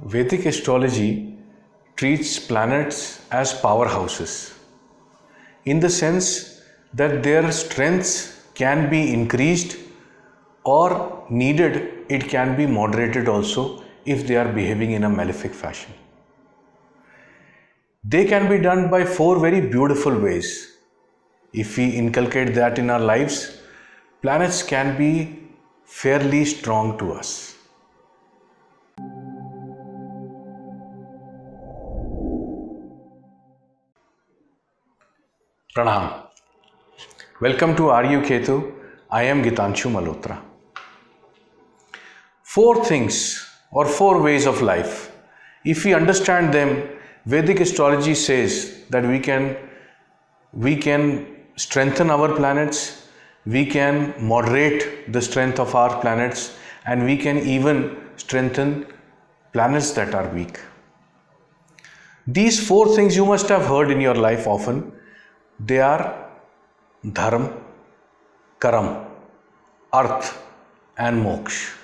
Vedic astrology treats planets as powerhouses in the sense that their strengths can be increased or needed, it can be moderated also if they are behaving in a malefic fashion. They can be done by four very beautiful ways. If we inculcate that in our lives, planets can be fairly strong to us. Pranam. Welcome to RU Ketu. I am Gitanshu Malhotra. Four things or four ways of life. If we understand them, Vedic astrology says that we can strengthen our planets, we can moderate the strength of our planets, and we can even strengthen planets that are weak. These four things you must have heard in your life often. They are Dharma, Karam, Arth and Moksha.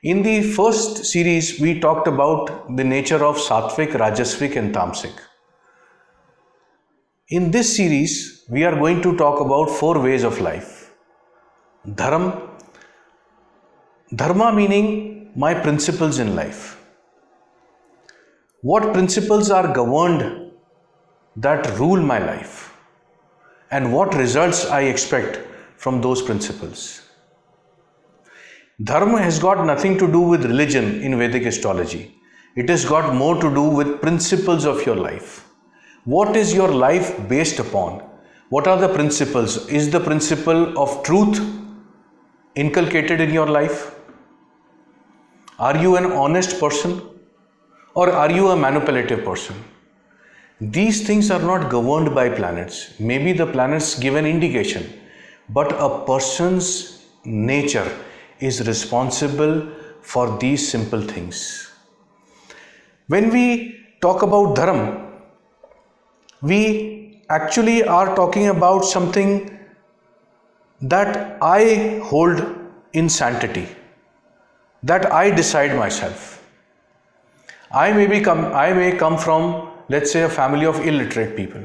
In the first series, we talked about the nature of Sattvic, Rajasvic and Tamasic. In this series, we are going to talk about four ways of life. Dharma meaning my principles in life. What principles are governed that rule my life, and what results I expect from those principles. Dharma has got nothing to do with religion in Vedic astrology. It has got more to do with principles of your life. What is your life based upon? What are the principles? Is the principle of truth inculcated in your life? Are you an honest person, or are you a manipulative person? These things are not governed by planets. Maybe the planets give an indication, but a person's nature is responsible for these simple things. When we talk about Dharma, we actually are talking about something that I hold in sanctity, that I decide myself. I may come from, let's say, a family of illiterate people,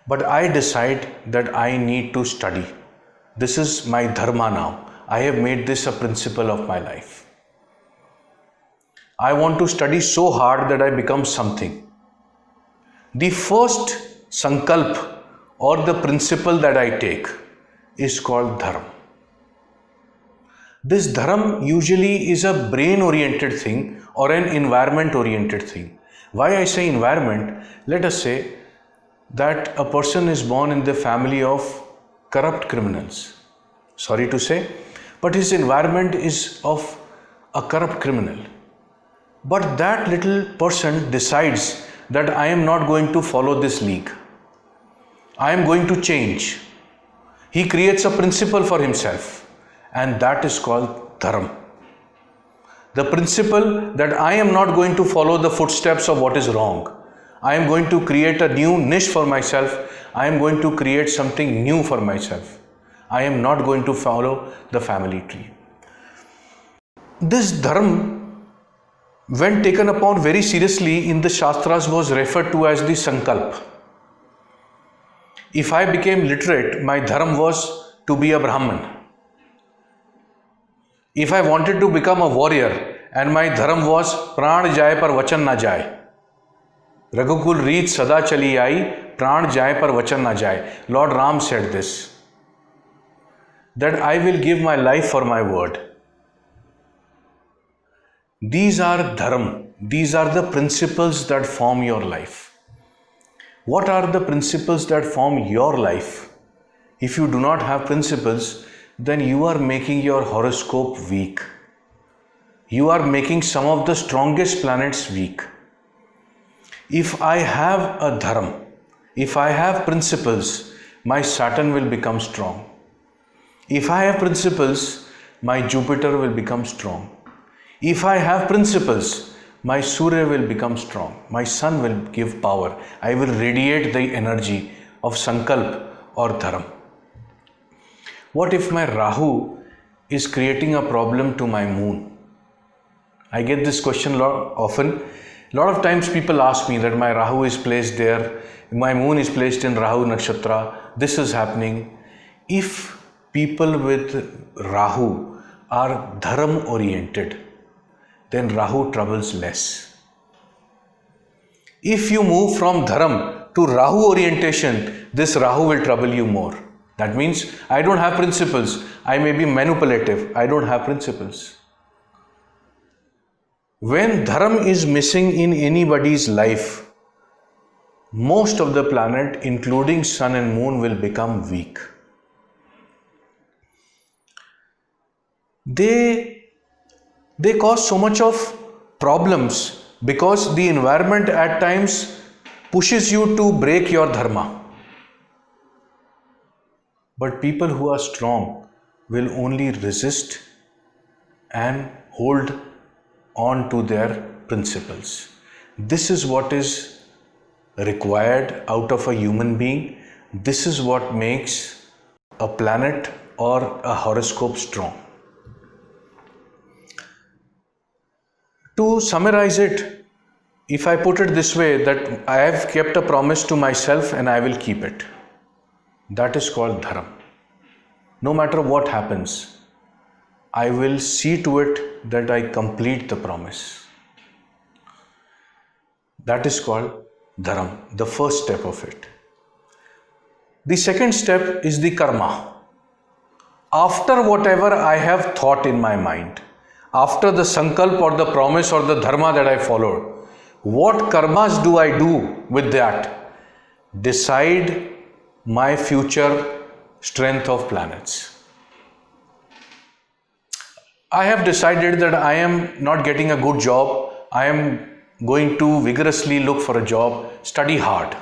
but I decide that I need to study. This is my dharma now. I have made this a principle of my life. I want to study so hard that I become something. The first sankalp or the principle that I take is called dharma. This dharma usually is a brain oriented thing or an environment oriented thing. Why I say environment? Let us say that a person is born in the family of corrupt criminals. Sorry to say, but his environment is of a corrupt criminal. But that little person decides that I am not going to follow this league. I am going to change. He creates a principle for himself, and that is called dharma. The principle that I am not going to follow the footsteps of what is wrong. I am going to create a new niche for myself. I am going to create something new for myself. I am not going to follow the family tree. This dharma, when taken upon very seriously in the Shastras, was referred to as the sankalp. If I became literate, my dharma was to be a Brahman. If I wanted to become a warrior and my dharma was pran jaye par vachan na jaye, Raghukul reet sada chali aayi, pran jaye par vachan na jaye. Lord Ram said this, that I will give my life for my word. These are dharma. These are the principles that form your life. What are the principles that form your life? If you do not have principles, then you are making your horoscope weak. You are making some of the strongest planets weak. If I have a dharma, if I have principles, my Saturn will become strong. If I have principles, my Jupiter will become strong. If I have principles, my Surya will become strong. My Sun will give power. I will radiate the energy of Sankalp or Dharma. What if my Rahu is creating a problem to my moon? I get this question often. A lot of times people ask me that my Rahu is placed there, my moon is placed in Rahu Nakshatra, this is happening. If people with Rahu are dharam oriented, then Rahu troubles less. If you move from dharam to Rahu orientation, this Rahu will trouble you more. That means I don't have principles. I may be manipulative. I don't have principles. When dharam is missing in anybody's life, most of the planet, including sun and moon, will become weak. They cause so much of problems because the environment at times pushes you to break your dharma. But people who are strong will only resist and hold on to their principles. This is what is required out of a human being. This is what makes a planet or a horoscope strong. To summarize it, if I put it this way, that I have kept a promise to myself and I will keep it. That is called dharam. No matter what happens, I will see to it that I complete the promise. That is called dharam, the first step of it. The second step is the karma. After whatever I have thought in my mind, after the sankalp or the promise or the dharma that I followed, what karmas do I do with that? Decide my future strength of planets. I have decided that I am not getting a good job. I am going to vigorously look for a job, study hard.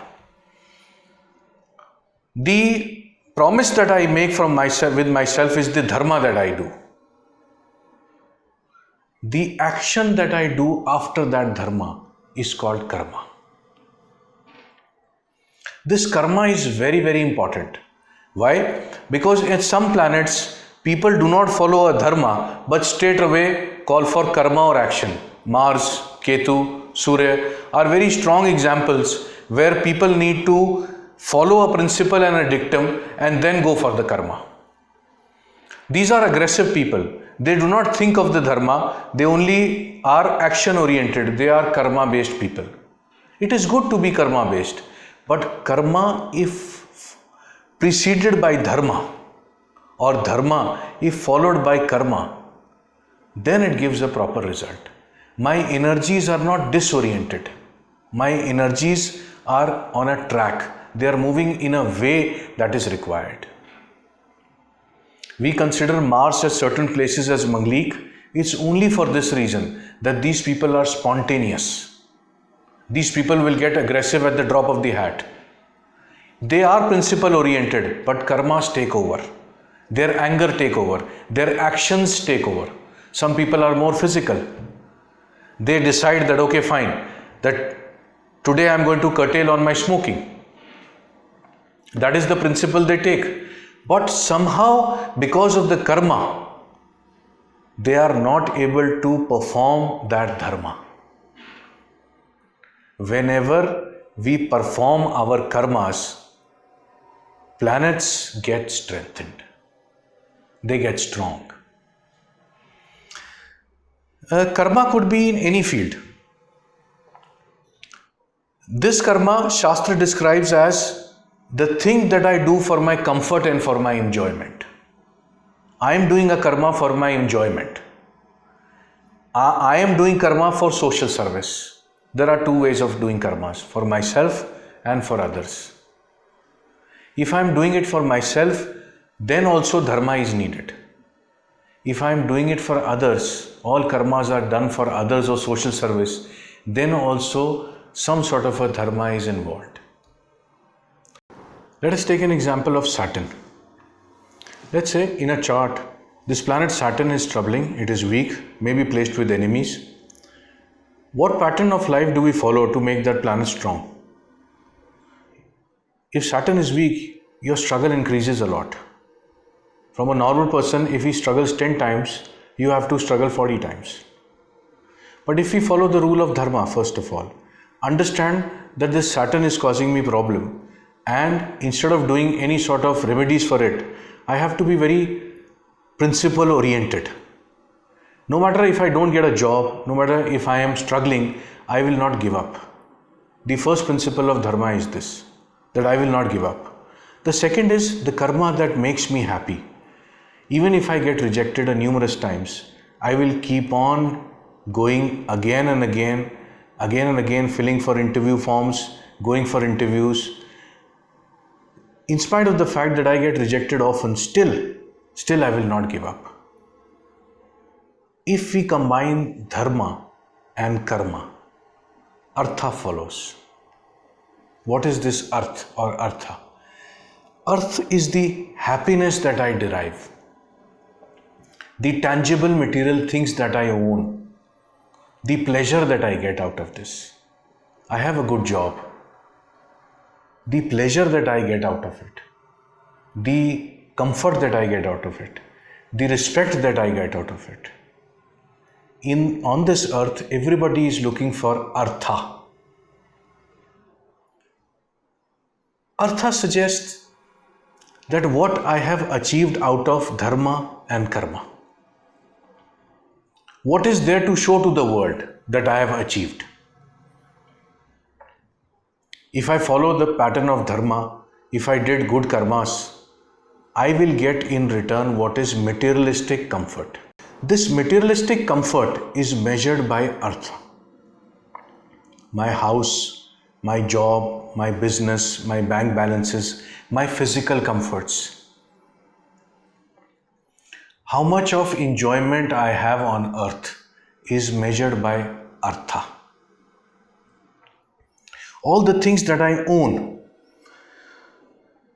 The promise that I make from myself with myself is the dharma that I do. The action that I do after that dharma is called karma. This karma is very, very important. Why? Because in some planets, people do not follow a dharma, but straight away call for karma or action. Mars, Ketu, Surya are very strong examples where people need to follow a principle and a dictum and then go for the karma. These are aggressive people. They do not think of the dharma. They only are action oriented. They are karma based people. It is good to be karma based, but karma if preceded by dharma or dharma if followed by karma, then it gives a proper result. My energies are not disoriented. My energies are on a track. They are moving in a way that is required. We consider Mars at certain places as Manglik. It's only for this reason that these people are spontaneous. These people will get aggressive at the drop of the hat. They are principle oriented, but karmas take over. Their anger take over. Their actions take over. Some people are more physical. They decide that okay, fine, that today I am going to curtail on my smoking. That is the principle they take. But somehow, because of the karma, they are not able to perform that dharma. Whenever we perform our karmas, planets get strengthened. They get strong. Karma could be in any field. This karma, Shastra describes as the thing that I do for my comfort and for my enjoyment. I am doing a karma for my enjoyment. I am doing karma for social service. There are two ways of doing karmas, for myself and for others. If I am doing it for myself, then also dharma is needed. If I am doing it for others, all karmas are done for others or social service, then also some sort of a dharma is involved. Let us take an example of Saturn. Let's say in a chart, this planet Saturn is troubling, it is weak, may be placed with enemies. What pattern of life do we follow to make that planet strong? If Saturn is weak, your struggle increases a lot. From a normal person, if he struggles 10 times, you have to struggle 40 times. But if we follow the rule of dharma, first of all, understand that this Saturn is causing me problem, and instead of doing any sort of remedies for it, I have to be very principle oriented. No matter if I don't get a job, no matter if I am struggling, I will not give up. The first principle of dharma is this, that I will not give up. The second is the karma that makes me happy. Even if I get rejected numerous times, I will keep on going again and again, filling for interview forms, going for interviews. In spite of the fact that I get rejected often, still I will not give up. If we combine dharma and karma, artha follows. What is this arth or artha? Arth is the happiness that I derive, the tangible material things that I own, the pleasure that I get out of this. I have a good job. The pleasure that I get out of it, the comfort that I get out of it, the respect that I get out of it. On this earth, everybody is looking for artha. Artha suggests that what I have achieved out of dharma and karma. What is there to show to the world that I have achieved? If I follow the pattern of dharma, if I did good karmas, I will get in return what is materialistic comfort. This materialistic comfort is measured by artha. My house, my job, my business, my bank balances, my physical comforts. How much of enjoyment I have on earth is measured by artha. All the things that I own,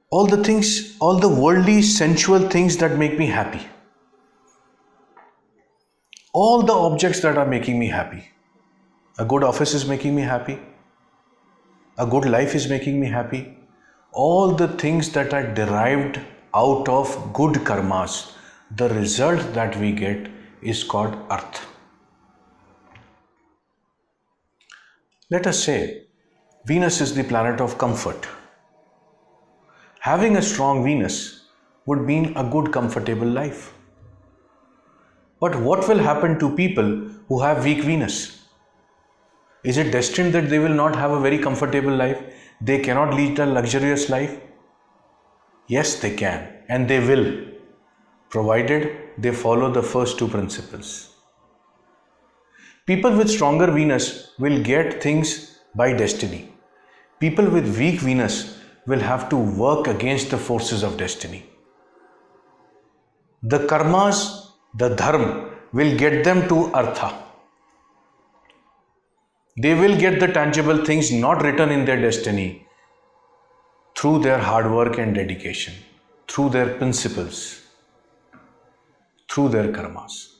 all the worldly, sensual things that make me happy, all the objects that are making me happy. A good office is making me happy. A good life is making me happy. All the things that are derived out of good karmas, the result that we get is called artha. Let us say Venus is the planet of comfort. Having a strong Venus would mean a good, comfortable life. But what will happen to people who have weak Venus? Is it destined that they will not have a very comfortable life? They cannot lead a luxurious life? Yes, they can, and they will, provided they follow the first two principles. People with stronger Venus will get things by destiny. People with weak Venus will have to work against the forces of destiny. The karmas, the dharma, will get them to artha. They will get the tangible things not written in their destiny through their hard work and dedication, through their principles, through their karmas.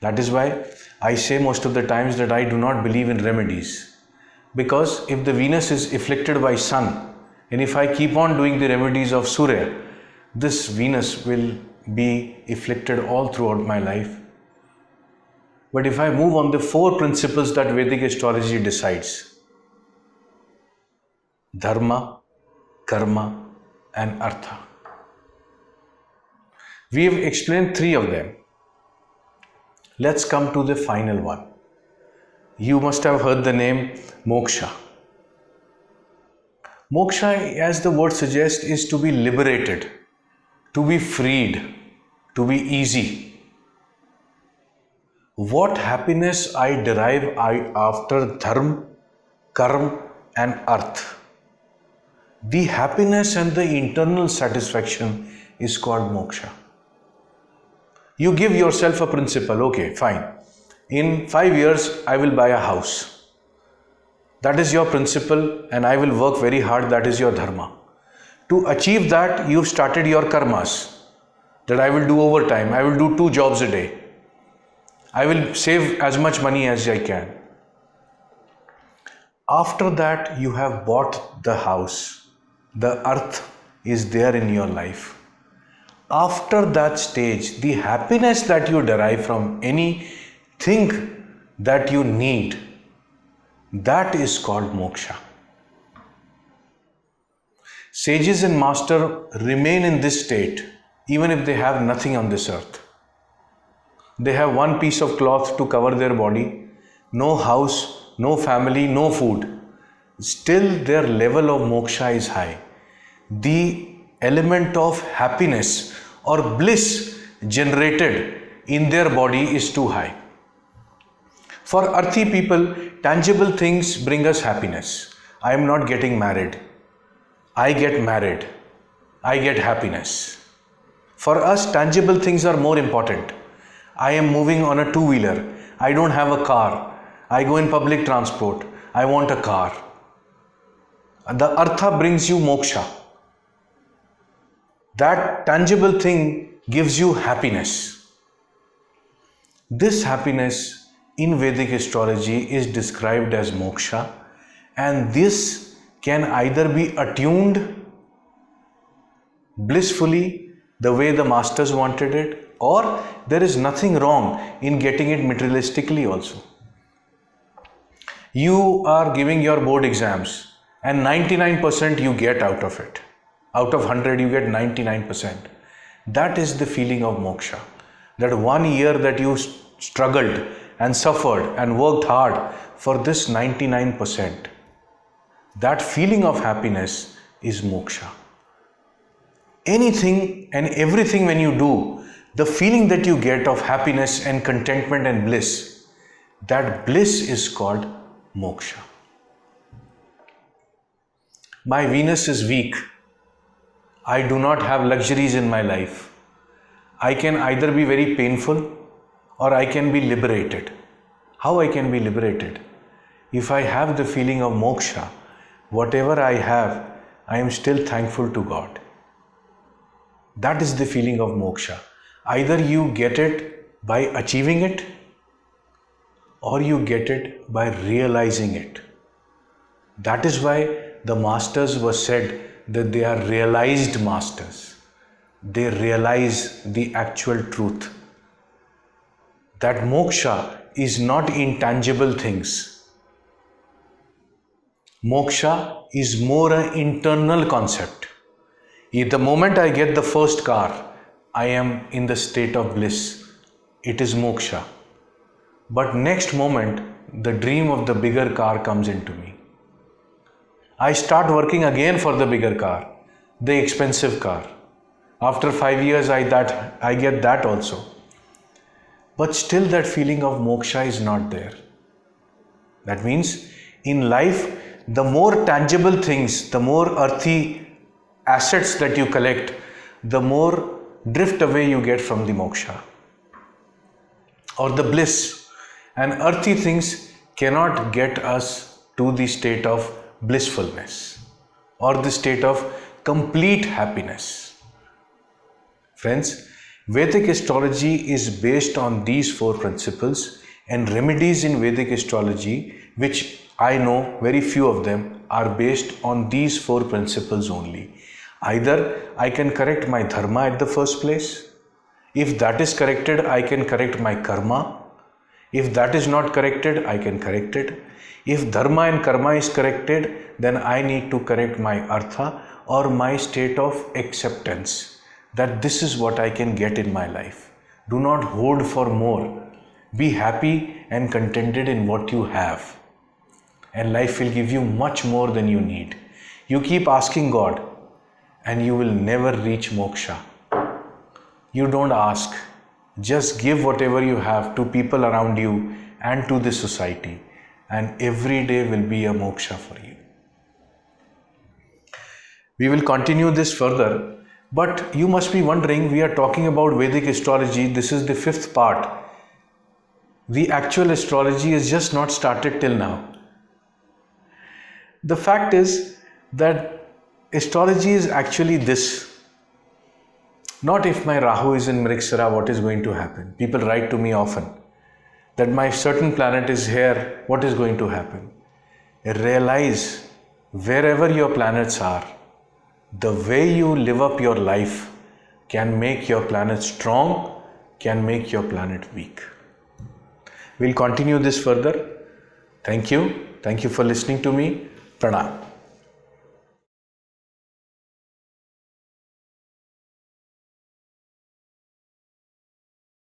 That is why I say most of the times that I do not believe in remedies. Because if the Venus is afflicted by sun, and if I keep on doing the remedies of Surya, this Venus will be afflicted all throughout my life. But if I move on the four principles that Vedic astrology decides, dharma, karma, and artha. We have explained three of them. Let's come to the final one. You must have heard the name moksha. Moksha, as the word suggests, is to be liberated, to be freed, to be easy. What happiness I derive after dharma, karma, and artha. The happiness and the internal satisfaction is called moksha. You give yourself a principle, okay, fine. In 5 years, I will buy a house. That is your principle, and I will work very hard, that is your dharma. To achieve that, you've started your karmas, that I will do overtime, I will do 2 jobs a day. I will save as much money as I can. After that, you have bought the house. The artha is there in your life. After that stage, the happiness that you derive from anything that you need, that is called moksha. Sages and master remain in this state even if they have nothing on this earth. They have one piece of cloth to cover their body, no house, no family, no food. Still their level of moksha is high. The element of happiness or bliss generated in their body is too high. For earthy people, tangible things bring us happiness. I am not getting married. I get married. I get happiness. For us, tangible things are more important. I am moving on a two-wheeler. I don't have a car. I go in public transport. I want a car. The artha brings you moksha. That tangible thing gives you happiness. This happiness in Vedic astrology is described as moksha, and this can either be attuned blissfully the way the masters wanted it, or there is nothing wrong in getting it materialistically also. You are giving your board exams and 99% you get out of it. Out of 100 you get 99%. That is the feeling of moksha. That 1 year that you struggled and suffered and worked hard for this 99%. That feeling of happiness is moksha. Anything and everything when you do, the feeling that you get of happiness and contentment and bliss, that bliss is called moksha. My Venus is weak. I do not have luxuries in my life. I can either be very painful or I can be liberated. How I can be liberated? If I have the feeling of moksha, whatever I have, I am still thankful to God. That is the feeling of moksha. Either you get it by achieving it, or you get it by realizing it. That is why the masters were said that they are realized masters. They realize the actual truth. That moksha is not intangible things. Moksha is more an internal concept. The moment I get the first car, I am in the state of bliss. It is moksha. But next moment, the dream of the bigger car comes into me. I start working again for the bigger car, the expensive car. After 5 years, I get that also. But still that feeling of moksha is not there. That means in life, the more tangible things, the more earthy assets that you collect, the more drift away you get from the moksha or the bliss. And earthy things cannot get us to the state of blissfulness or the state of complete happiness. Friends, Vedic astrology is based on these 4 principles, and remedies in Vedic astrology, which I know very few of them, are based on these 4 principles only. Either I can correct my dharma at the first place. If that is corrected, I can correct my karma. If that is not corrected, I can correct it. If dharma and karma is corrected, then I need to correct my artha or my state of acceptance that this is what I can get in my life. Do not hoard for more. Be happy and contented in what you have. And life will give you much more than you need. You keep asking God and you will never reach moksha. You don't ask. Just give whatever you have to people around you and to the society, and every day will be a moksha for you. We will continue this further, but you must be wondering, we are talking about Vedic astrology. This is the 5th part. The actual astrology is just not started till now. The fact is that astrology is actually this. Not if my Rahu is in Mriksara, what is going to happen. People write to me often that my certain planet is here, what is going to happen. Realize wherever your planets are, the way you live up your life can make your planet strong, can make your planet weak. We'll continue this further. Thank you. Thank you for listening to me. Pranam.